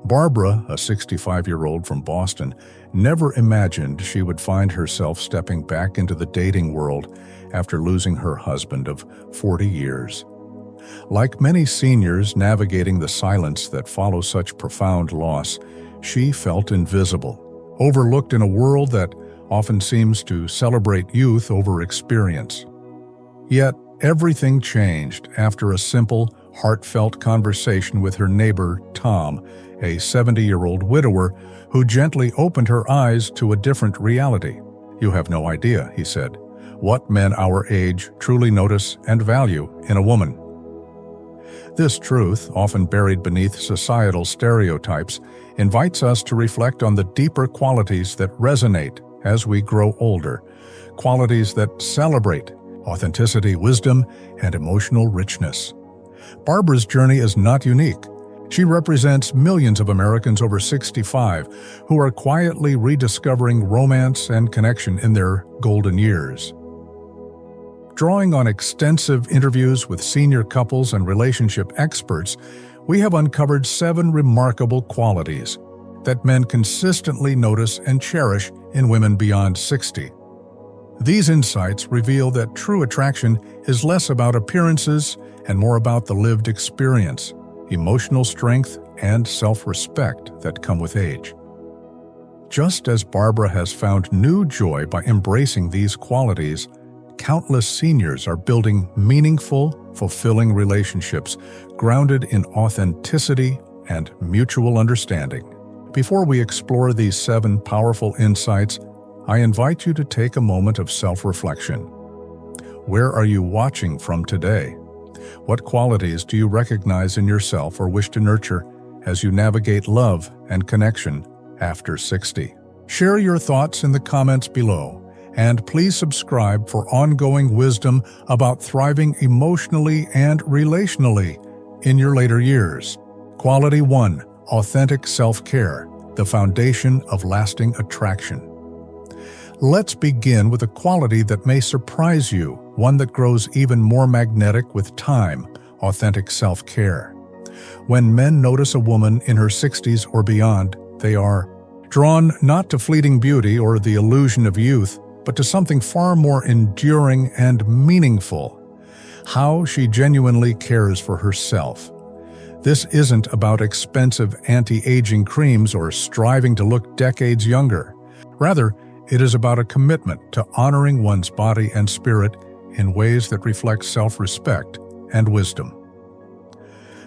Barbara, a 65-year-old from Boston, never imagined she would find herself stepping back into the dating world after losing her husband of 40 years. Like many seniors navigating the silence that follows such profound loss, she felt invisible, overlooked in a world that often seems to celebrate youth over experience. Yet, everything changed after a simple, heartfelt conversation with her neighbor, Tom, a 70-year-old widower who gently opened her eyes to a different reality. "You have no idea," he said, "what men our age truly notice and value in a woman." This truth, often buried beneath societal stereotypes, invites us to reflect on the deeper qualities that resonate as we grow older, qualities that celebrate authenticity, wisdom, and emotional richness. Barbara's journey is not unique. She represents millions of Americans over 65 who are quietly rediscovering romance and connection in their golden years. Drawing on extensive interviews with senior couples and relationship experts, we have uncovered 7 remarkable qualities that men consistently notice and cherish in women beyond 60. These insights reveal that true attraction is less about appearances and more about the lived experience, emotional strength, and self-respect that come with age. Just as Barbara has found new joy by embracing these qualities, countless seniors are building meaningful, fulfilling relationships grounded in authenticity and mutual understanding. Before we explore these 7 powerful insights, I invite you to take a moment of self-reflection. Where are you watching from today? What qualities do you recognize in yourself or wish to nurture as you navigate love and connection after 60? Share your thoughts in the comments below, and please subscribe for ongoing wisdom about thriving emotionally and relationally in your later years. Quality 1. Authentic self-care, the foundation of lasting attraction. Let's begin with a quality that may surprise you, one that grows even more magnetic with time: authentic self-care. When men notice a woman in her 60s or beyond, they are drawn not to fleeting beauty or the illusion of youth, but to something far more enduring and meaningful: how she genuinely cares for herself. This isn't about expensive anti-aging creams or striving to look decades younger. Rather, it is about a commitment to honoring one's body and spirit in ways that reflect self-respect and wisdom.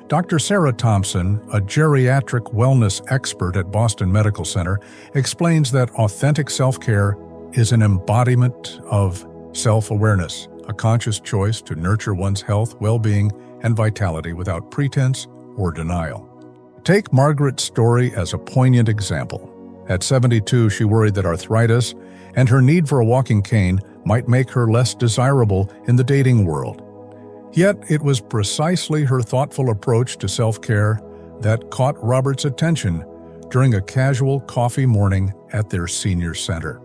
Dr. Sarah Thompson, a geriatric wellness expert at Boston Medical Center, explains that authentic self-care is an embodiment of self-awareness, a conscious choice to nurture one's health, well-being, and vitality without pretense or denial. Take Margaret's story as a poignant example. At 72, she worried that arthritis and her need for a walking cane might make her less desirable in the dating world. Yet it was precisely her thoughtful approach to self-care that caught Robert's attention during a casual coffee morning at their senior center.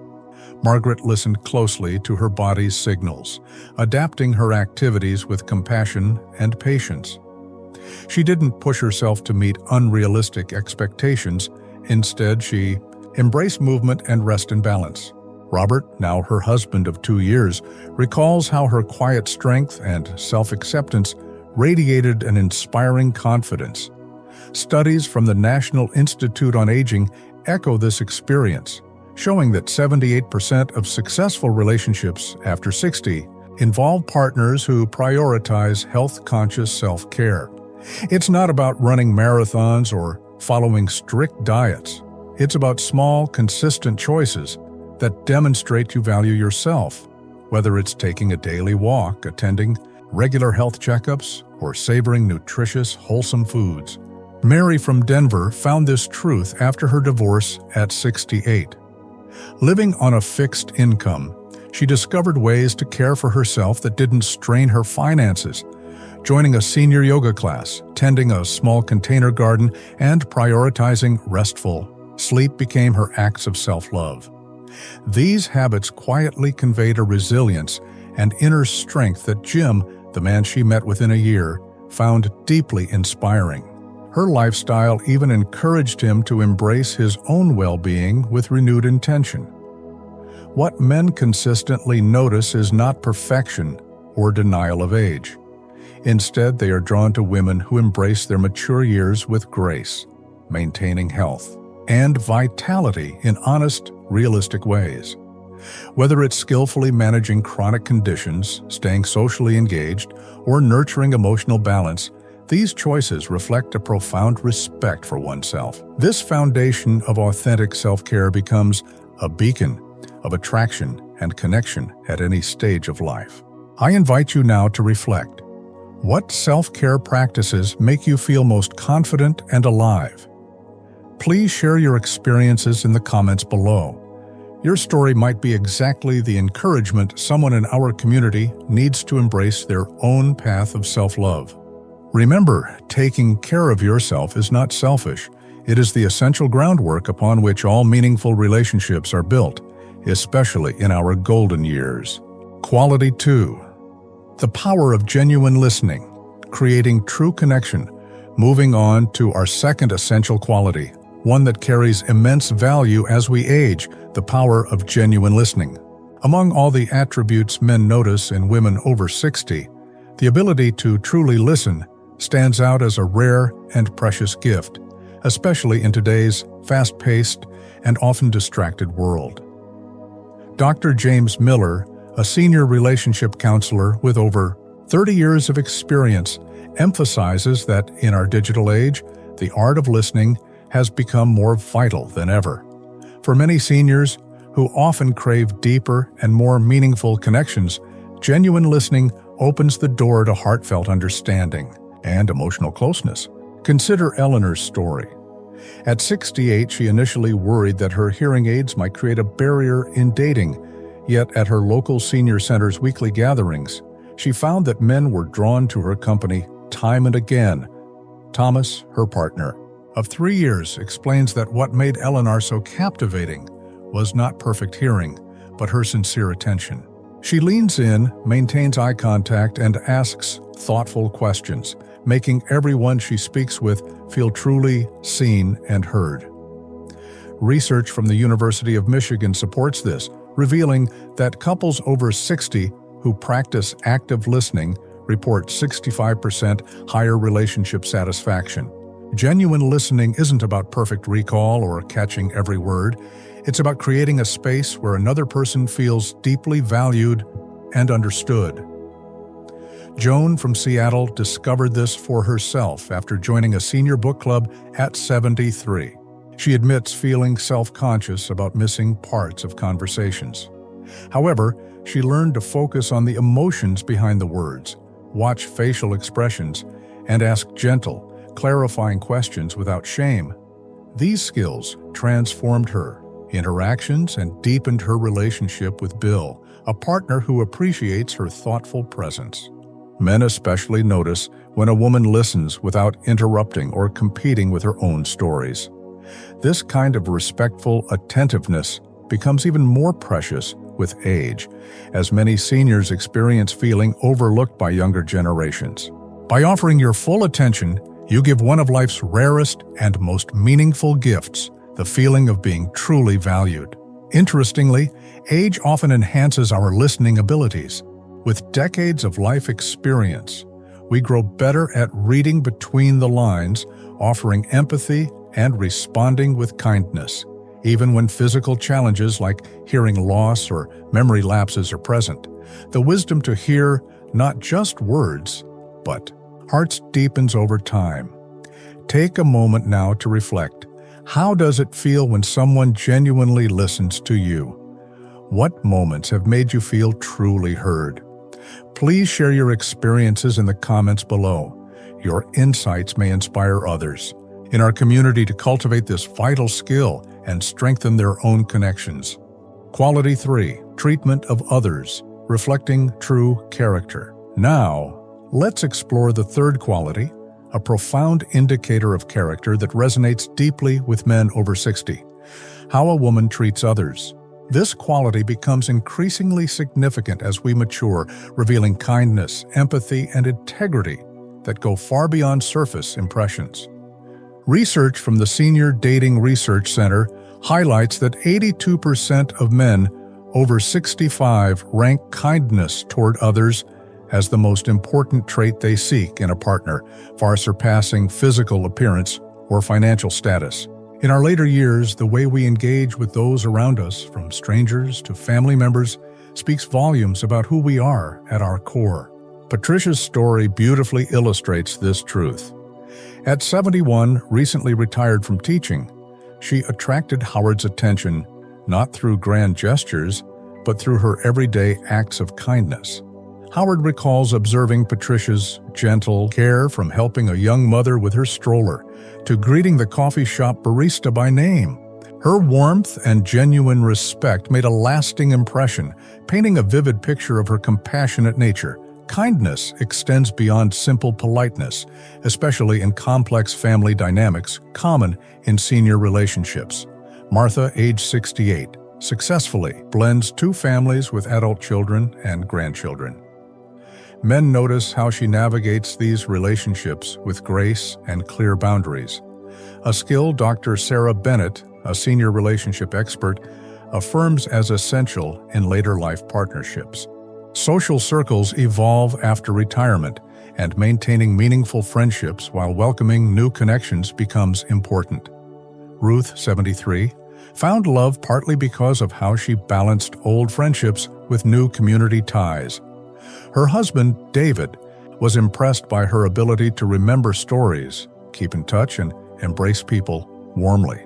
Margaret listened closely to her body's signals, adapting her activities with compassion and patience. She didn't push herself to meet unrealistic expectations. Instead, she embraced movement and rest and balance. Robert, now her husband of 2 years, recalls how her quiet strength and self-acceptance radiated an inspiring confidence. Studies from the National Institute on Aging echo this experience, showing that 78% of successful relationships after 60 involve partners who prioritize health-conscious self-care. It's not about running marathons or following strict diets. It's about small, consistent choices that demonstrate you value yourself, whether it's taking a daily walk, attending regular health checkups, or savoring nutritious, wholesome foods. Mary from Denver found this truth after her divorce at 68. Living on a fixed income, she discovered ways to care for herself that didn't strain her finances. Joining a senior yoga class, tending a small container garden, and prioritizing restful sleep became her acts of self-love. These habits quietly conveyed a resilience and inner strength that Jim, the man she met within a year, found deeply inspiring. Her lifestyle even encouraged him to embrace his own well-being with renewed intention. What men consistently notice is not perfection or denial of age. Instead, they are drawn to women who embrace their mature years with grace, maintaining health and vitality in honest, realistic ways. Whether it's skillfully managing chronic conditions, staying socially engaged, or nurturing emotional balance, these choices reflect a profound respect for oneself. This foundation of authentic self-care becomes a beacon of attraction and connection at any stage of life. I invite you now to reflect. What self-care practices make you feel most confident and alive? Please share your experiences in the comments below. Your story might be exactly the encouragement someone in our community needs to embrace their own path of self-love. Remember, taking care of yourself is not selfish. It is the essential groundwork upon which all meaningful relationships are built, especially in our golden years. Quality 2. The power of genuine listening, creating true connection. Moving on to our second essential quality, one that carries immense value as we age, the power of genuine listening. Among all the attributes men notice in women over 60, the ability to truly listen stands out as a rare and precious gift, especially in today's fast-paced and often distracted world. Dr. James Miller, a senior relationship counselor with over 30 years of experience, emphasizes that in our digital age, the art of listening has become more vital than ever. For many seniors who often crave deeper and more meaningful connections, genuine listening opens the door to heartfelt understanding and emotional closeness. Consider Eleanor's story. At 68, she initially worried that her hearing aids might create a barrier in dating. Yet at her local senior center's weekly gatherings, she found that men were drawn to her company time and again. Thomas, her partner, of 3 years, explains that what made Eleanor so captivating was not perfect hearing, but her sincere attention. She leans in, maintains eye contact, and asks thoughtful questions, making everyone she speaks with feel truly seen and heard. Research from the University of Michigan supports this, revealing that couples over 60 who practice active listening report 65% higher relationship satisfaction. Genuine listening isn't about perfect recall or catching every word. It's about creating a space where another person feels deeply valued and understood. Joan from Seattle discovered this for herself after joining a senior book club at 73. She admits feeling self-conscious about missing parts of conversations. However, she learned to focus on the emotions behind the words, watch facial expressions, and ask gentle, clarifying questions without shame. These skills transformed her interactions and deepened her relationship with Bill, a partner who appreciates her thoughtful presence. Men especially notice when a woman listens without interrupting or competing with her own stories. This kind of respectful attentiveness becomes even more precious with age, as many seniors experience feeling overlooked by younger generations. By offering your full attention, you give one of life's rarest and most meaningful gifts, the feeling of being truly valued. Interestingly, age often enhances our listening abilities. With decades of life experience, we grow better at reading between the lines, offering empathy and responding with kindness, even when physical challenges like hearing loss or memory lapses are present. The wisdom to hear not just words, but hearts deepens over time. Take a moment now to reflect. How does it feel when someone genuinely listens to you? What moments have made you feel truly heard? Please share your experiences in the comments below. Your insights may inspire others in our community to cultivate this vital skill and strengthen their own connections. Quality 3. Treatment of others, reflecting true character. Now, let's explore the third quality, a profound indicator of character that resonates deeply with men over 60. How a woman treats others. This quality becomes increasingly significant as we mature, revealing kindness, empathy, and integrity that go far beyond surface impressions. Research from the Senior Dating Research Center highlights that 82% of men over 65 rank kindness toward others as the most important trait they seek in a partner, far surpassing physical appearance or financial status. In our later years, the way we engage with those around us, from strangers to family members, speaks volumes about who we are at our core. Patricia's story beautifully illustrates this truth. At 71, recently retired from teaching, she attracted Howard's attention not through grand gestures, but through her everyday acts of kindness. Howard recalls observing Patricia's gentle care, from helping a young mother with her stroller to greeting the coffee shop barista by name. Her warmth and genuine respect made a lasting impression, painting a vivid picture of her compassionate nature. Kindness extends beyond simple politeness, especially in complex family dynamics common in senior relationships. Martha, age 68, successfully blends two families with adult children and grandchildren. Men notice how she navigates these relationships with grace and clear boundaries. A skill Dr. Sarah Bennett, a senior relationship expert, affirms as essential in later life partnerships. Social circles evolve after retirement, and maintaining meaningful friendships while welcoming new connections becomes important. Ruth, 73, found love partly because of how she balanced old friendships with new community ties. Her husband, David, was impressed by her ability to remember stories, keep in touch, and embrace people warmly.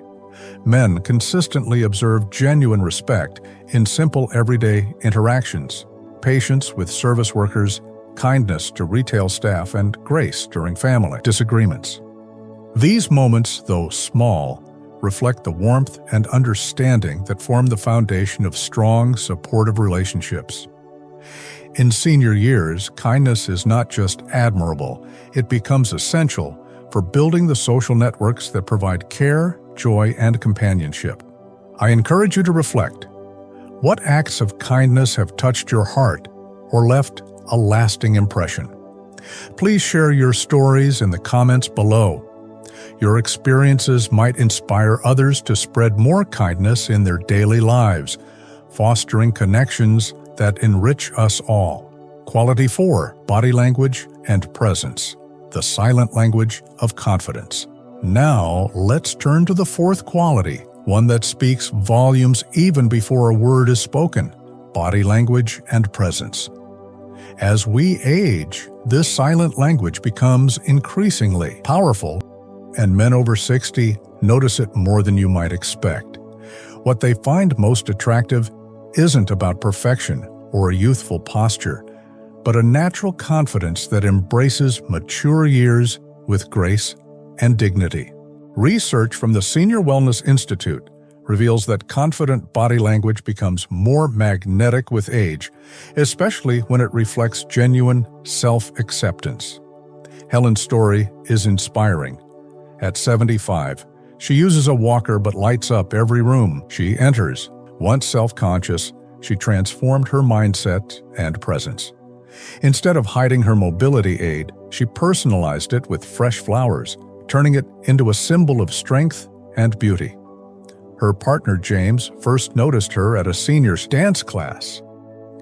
Men consistently observe genuine respect in simple everyday interactions, patience with service workers, kindness to retail staff, and grace during family disagreements. These moments, though small, reflect the warmth and understanding that form the foundation of strong, supportive relationships. In senior years, kindness is not just admirable, it becomes essential for building the social networks that provide care, joy, and companionship. I encourage you to reflect. What acts of kindness have touched your heart or left a lasting impression? Please share your stories in the comments below. Your experiences might inspire others to spread more kindness in their daily lives, fostering connections that enrich us all. Quality 4, body language and presence, the silent language of confidence. Now, let's turn to the fourth quality, one that speaks volumes even before a word is spoken: body language and presence. As we age, this silent language becomes increasingly powerful, and men over 60 notice it more than you might expect. What they find most attractive isn't about perfection or a youthful posture, but a natural confidence that embraces mature years with grace and dignity. Research from the Senior Wellness Institute reveals that confident body language becomes more magnetic with age, especially when it reflects genuine self-acceptance. Helen's story is inspiring. At 75, she uses a walker but lights up every room she enters. Once self-conscious, she transformed her mindset and presence. Instead of hiding her mobility aid, she personalized it with fresh flowers, turning it into a symbol of strength and beauty. Her partner, James, first noticed her at a senior's dance class,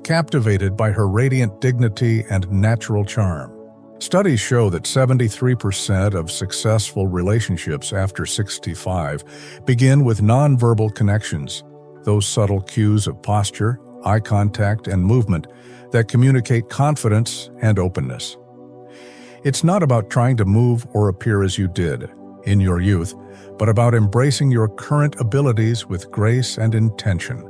captivated by her radiant dignity and natural charm. Studies show that 73% of successful relationships after 65 begin with nonverbal connections, those subtle cues of posture, eye contact, and movement that communicate confidence and openness. It's not about trying to move or appear as you did in your youth, but about embracing your current abilities with grace and intention.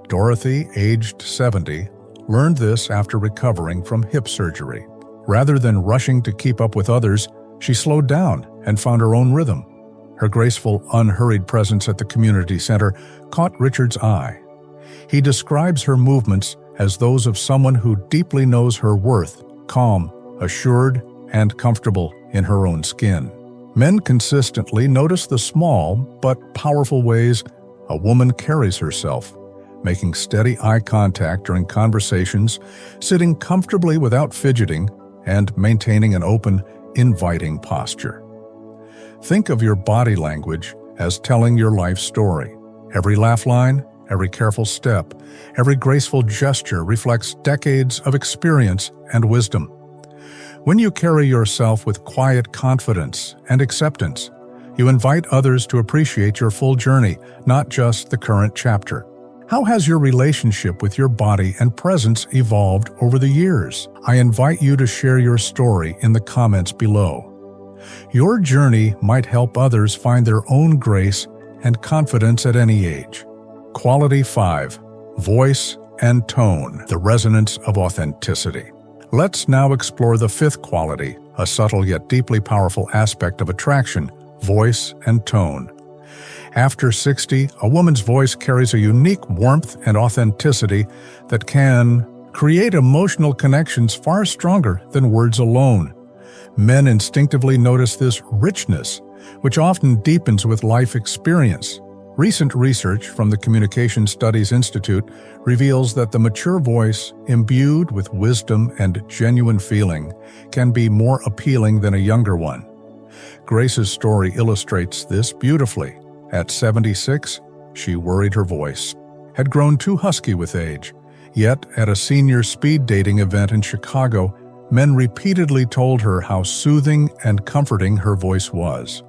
Dorothy, aged 70, learned this after recovering from hip surgery. Rather than rushing to keep up with others, she slowed down and found her own rhythm. Her graceful, unhurried presence at the community center caught Richard's eye. He describes her movements as those of someone who deeply knows her worth, calm, assured, and comfortable in her own skin. Men consistently notice the small but powerful ways a woman carries herself, making steady eye contact during conversations, sitting comfortably without fidgeting, and maintaining an open, inviting posture. Think of your body language as telling your life story. Every laugh line, every careful step, every graceful gesture reflects decades of experience and wisdom. When you carry yourself with quiet confidence and acceptance, you invite others to appreciate your full journey, not just the current chapter. How has your relationship with your body and presence evolved over the years? I invite you to share your story in the comments below. Your journey might help others find their own grace and confidence at any age. Quality 5. Voice and tone, the resonance of authenticity. Let's now explore the fifth quality, a subtle yet deeply powerful aspect of attraction: voice and tone. After 60, a woman's voice carries a unique warmth and authenticity that can create emotional connections far stronger than words alone. Men instinctively notice this richness, which often deepens with life experience. Recent research from the Communication Studies Institute reveals that the mature voice, imbued with wisdom and genuine feeling, can be more appealing than a younger one. Grace's story illustrates this beautifully. At 76, she worried her voice had grown too husky with age. Yet, at a senior speed dating event in Chicago, men repeatedly told her how soothing and comforting her voice was.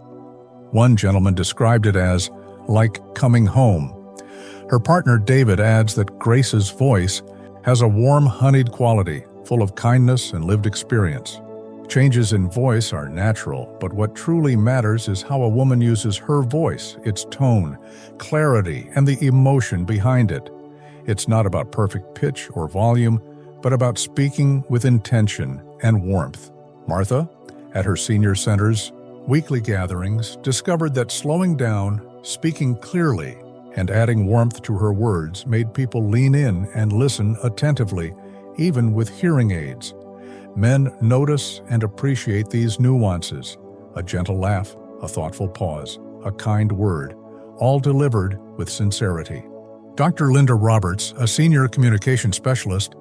One gentleman described it as like coming home. Her partner David adds that Grace's voice has a warm, honeyed quality, full of kindness and lived experience. Changes in voice are natural, but what truly matters is how a woman uses her voice, its tone, clarity, and the emotion behind it. It's not about perfect pitch or volume, but about speaking with intention and warmth. Martha, at her senior center's weekly gatherings, discovered that slowing down, speaking clearly, and adding warmth to her words made people lean in and listen attentively, even with hearing aids. Men notice and appreciate these nuances: a gentle laugh, a thoughtful pause, a kind word, all delivered with sincerity. Dr. Linda Roberts, a senior communication specialist,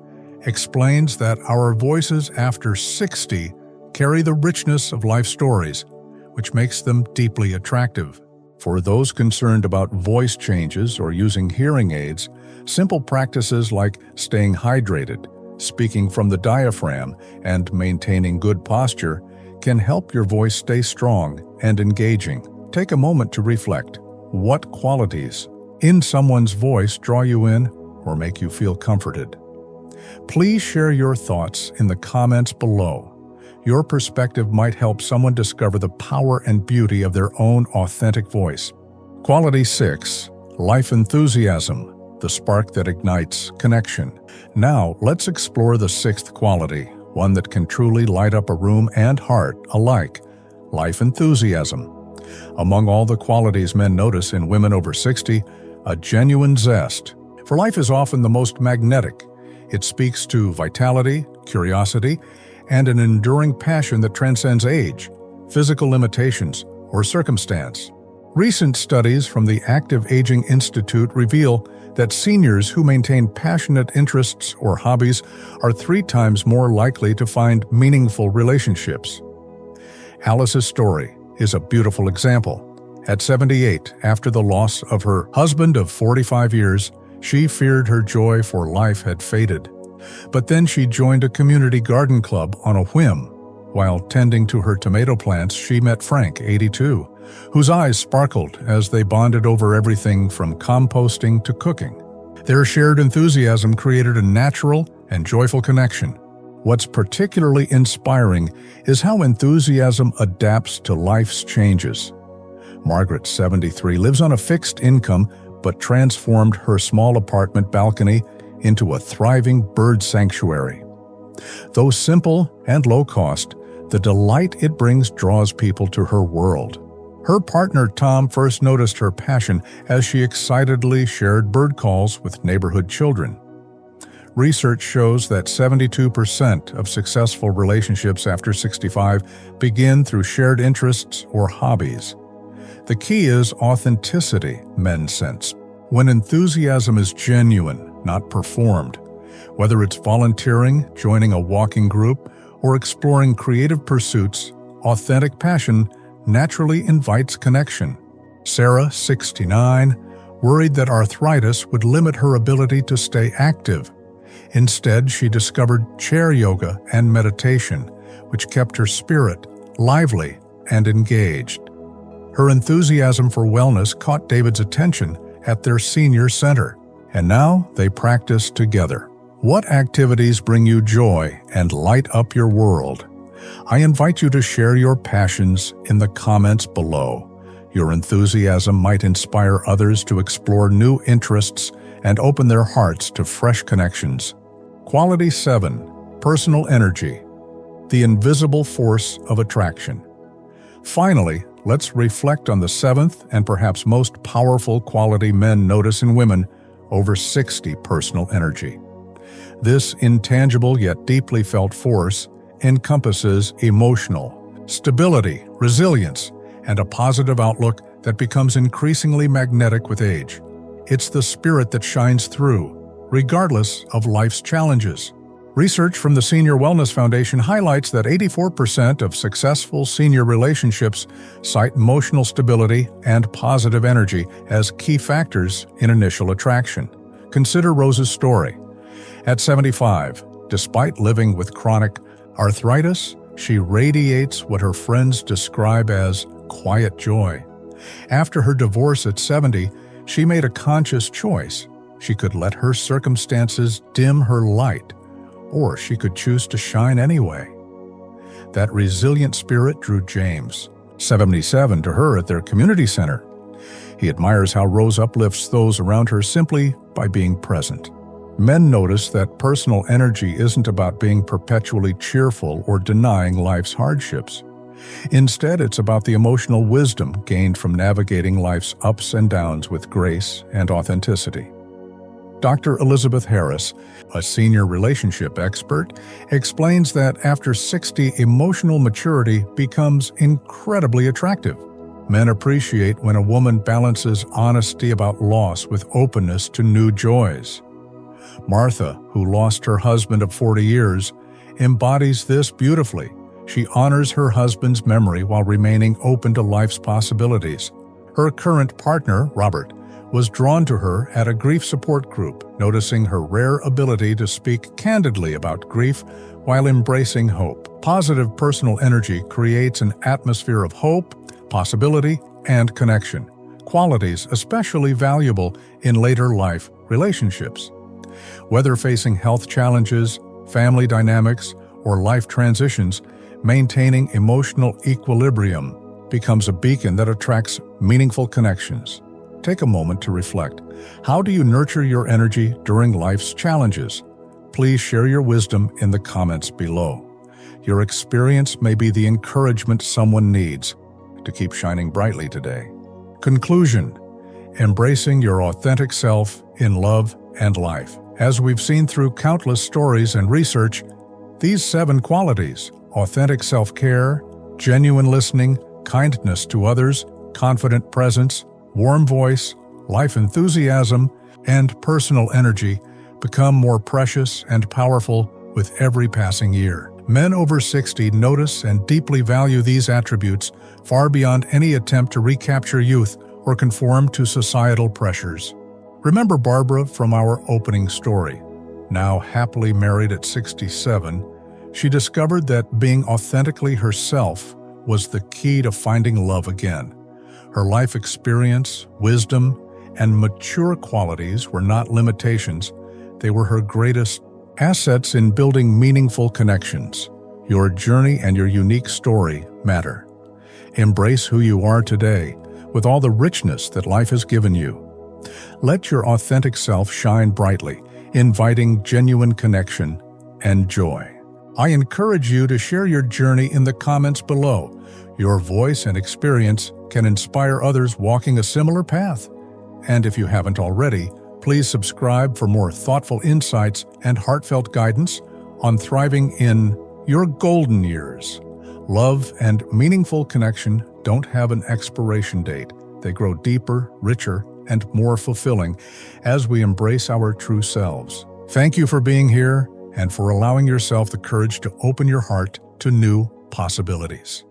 explains that our voices after 60 carry the richness of life stories, which makes them deeply attractive. For those concerned about voice changes or using hearing aids, simple practices like staying hydrated, speaking from the diaphragm, and maintaining good posture can help your voice stay strong and engaging. Take a moment to reflect. What qualities in someone's voice draw you in or make you feel comforted? Please share your thoughts in the comments below. Your perspective might help someone discover the power and beauty of their own authentic voice. Quality 6. Life enthusiasm, the spark that ignites connection. Now, let's explore the sixth quality, one that can truly light up a room and heart alike: life enthusiasm. Among all the qualities men notice in women over 60, a genuine zest for life is often the most magnetic. It speaks to vitality, curiosity, and an enduring passion that transcends age, physical limitations, or circumstance. Recent studies from the Active Aging Institute reveal that seniors who maintain passionate interests or hobbies are 3 times more likely to find meaningful relationships. Alice's story is a beautiful example. At 78, after the loss of her husband of 45 years, she feared her joy for life had faded. But then she joined a community garden club on a whim. While tending to her tomato plants, she met Frank, 82, whose eyes sparkled as they bonded over everything from composting to cooking. Their shared enthusiasm created a natural and joyful connection. What's particularly inspiring is how enthusiasm adapts to life's changes. Margaret, 73, lives on a fixed income but transformed her small apartment balcony into a thriving bird sanctuary. Though simple and low cost, the delight it brings draws people to her world. Her partner Tom first noticed her passion as she excitedly shared bird calls with neighborhood children. Research shows that 72% of successful relationships after 65 begin through shared interests or hobbies. The key is authenticity, men sense. When enthusiasm is genuine, not performed, whether it's volunteering, joining a walking group, or exploring creative pursuits, authentic passion naturally invites connection. Sarah, 69, worried that arthritis would limit her ability to stay active. Instead, she discovered chair yoga and meditation, which kept her spirit lively and engaged. Her enthusiasm for wellness caught David's attention at their senior center, and now they practice together. What activities bring you joy and light up your world? I invite you to share your passions in the comments below. Your enthusiasm might inspire others to explore new interests and open their hearts to fresh connections. Quality 7. Personal energy. The invisible force of attraction. Finally, let's reflect on the seventh and perhaps most powerful quality men notice in women over 60: personal energy. This intangible yet deeply felt force encompasses emotional stability, resilience, and a positive outlook that becomes increasingly magnetic with age. It's the spirit that shines through, regardless of life's challenges. Research from the Senior Wellness Foundation highlights that 84% of successful senior relationships cite emotional stability and positive energy as key factors in initial attraction. Consider Rose's story. At 75, despite living with chronic arthritis, she radiates what her friends describe as quiet joy. After her divorce at 70, she made a conscious choice. She could let her circumstances dim her light, or she could choose to shine anyway. That resilient spirit drew James, 77, to her at their community center. He admires how Rose uplifts those around her simply by being present. Men notice that personal energy isn't about being perpetually cheerful or denying life's hardships. Instead, it's about the emotional wisdom gained from navigating life's ups and downs with grace and authenticity. Dr. Elizabeth Harris, a senior relationship expert, explains that after 60, emotional maturity becomes incredibly attractive. Men appreciate when a woman balances honesty about loss with openness to new joys. Martha, who lost her husband of 40 years, embodies this beautifully. She honors her husband's memory while remaining open to life's possibilities. Her current partner, Robert, was drawn to her at a grief support group, noticing her rare ability to speak candidly about grief while embracing hope. Positive personal energy creates an atmosphere of hope, possibility, and connection, qualities especially valuable in later life relationships. Whether facing health challenges, family dynamics, or life transitions, maintaining emotional equilibrium becomes a beacon that attracts meaningful connections. Take a moment to reflect. How do you nurture your energy during life's challenges? Please share your wisdom in the comments below. Your experience may be the encouragement someone needs to keep shining brightly today. Conclusion: embracing your authentic self in love and life. As we've seen through countless stories and research, these 7 qualities, authentic self-care, genuine listening, kindness to others, confident presence, warm voice, life enthusiasm, and personal energy, become more precious and powerful with every passing year. Men over 60 notice and deeply value these attributes far beyond any attempt to recapture youth or conform to societal pressures. Remember Barbara from our opening story. Now happily married at 67, she discovered that being authentically herself was the key to finding love again. Her life experience, wisdom, and mature qualities were not limitations. They were her greatest assets in building meaningful connections. Your journey and your unique story matter. Embrace who you are today with all the richness that life has given you. Let your authentic self shine brightly, inviting genuine connection and joy. I encourage you to share your journey in the comments below. Your voice and experience can inspire others walking a similar path. And if you haven't already, please subscribe for more thoughtful insights and heartfelt guidance on thriving in your golden years. Love and meaningful connection don't have an expiration date. They grow deeper, richer, and more fulfilling as we embrace our true selves. Thank you for being here and for allowing yourself the courage to open your heart to new possibilities.